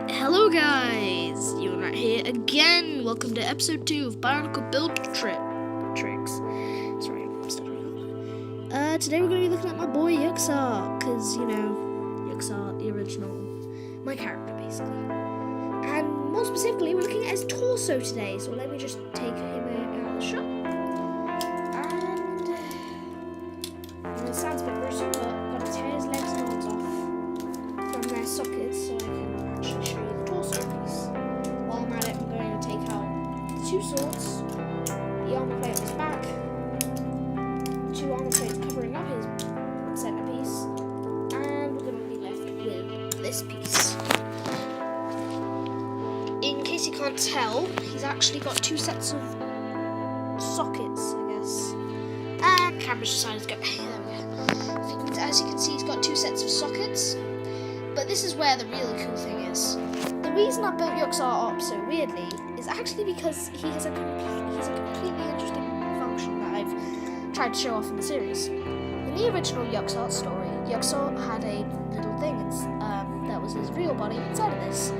Hello guys, you're right here again. Welcome to episode 2 of Bionicle Build Tricks. Sorry, I'm stuttering. Today we're going to be looking at my boy Yuxart, because, you know, Yuxart, the original, my character basically. And more specifically, we're looking at his torso today, so let me just take him out of the shot. And it sounds a bit gruesome, but I've got to tear his legs and arms off from their sockets so I can actually show you the torso piece. While I'm at it, I'm going to take out the two swords, the armor plate on his back, the two armor plates covering up his centerpiece, and we're going to be left with this piece. In case you can't tell, he's actually got two sets of sockets, I guess. And camera's decided to go. There we go. As you can see, he's got two sets of sockets. But this is where the really cool thing is. The reason I built Yuxart up so weirdly is actually because he has a completely interesting function that I've tried to show off in the series. In the original Yuxart story, Yuxart had a little thing that was his real body inside of this.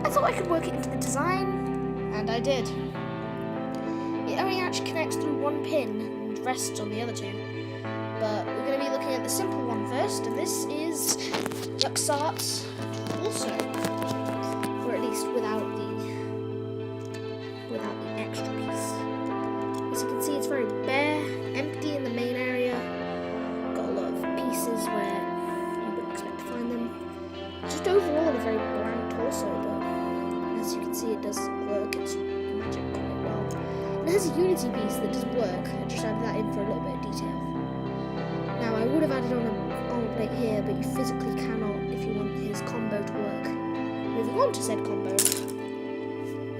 I thought I could work it into the design, and I did. It only actually connects through one pin and rests on the other two. But we're going to be looking at the simple one first, and this is Yuxart's torso, or at least without the extra piece. As you can see, it's very bare, empty in the main area. Got a lot of pieces where you wouldn't expect to find them. Just overall a very bland torso, but as you can see, it does work. It's magic quite well. And it has a Unity piece that does work. I just added that in for a little bit of detail. Now, I would have added on an armor plate here, but you physically cannot if you want his combo to work. Moving on to said combo,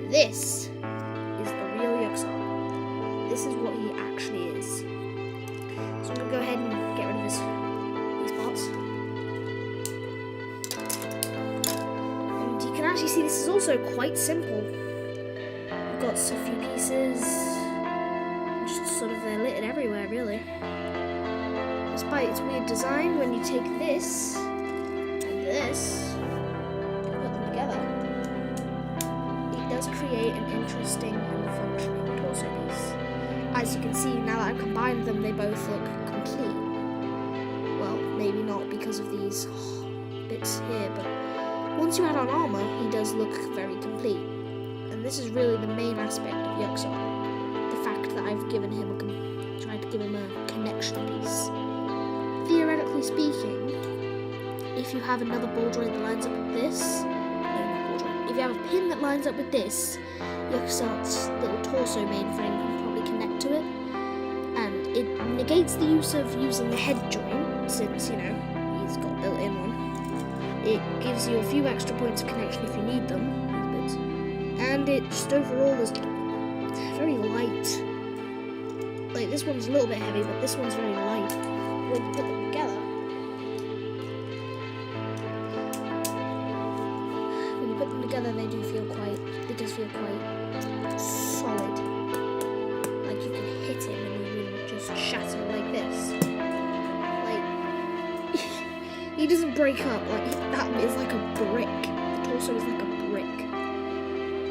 this is the real Yuxart. This is what he actually is. So I'm going to go ahead and get rid of these parts. And you can actually see this is also quite simple. I've got a few pieces, just sort of they're littered everywhere, really. Despite its weird design, when you take this and this and put them together, it does create an interesting and functioning torso piece. As you can see, now that I've combined them, they both look complete. Well, maybe not because of these bits here, but once you add on armor, he does look very complete. And this is really the main aspect of Yuxart. The fact that I've given him tried to give him a connection piece. Theoretically speaking, if you have another ball joint that lines up with this, if you have a pin that lines up with this, Yuxart's little torso mainframe can probably connect to it, and it negates the use of using the head joint, since, you know, he's got a built-in one. It gives you a few extra points of connection if you need them, and it just overall is very light. Like, this one's a little bit heavy, but this one's very light. When you put them together, they do feel quite solid. Like you can hit him and he wouldn't just shatter like this. Like, he doesn't break up. Like, that is like a brick. The torso is like a brick.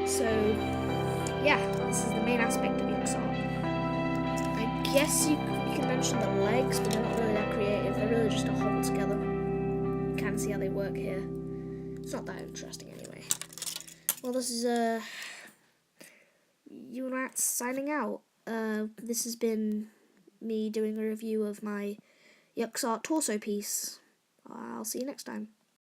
So, yeah, this is the main aspect of Yuxart. I guess you can mention the legs, but they're not really that creative. They're really just a hobble together. You can see how they work here. It's not that interesting anyway. Well, this is Unats signing out. This has been me doing a review of my Yuxart torso piece. I'll see you next time.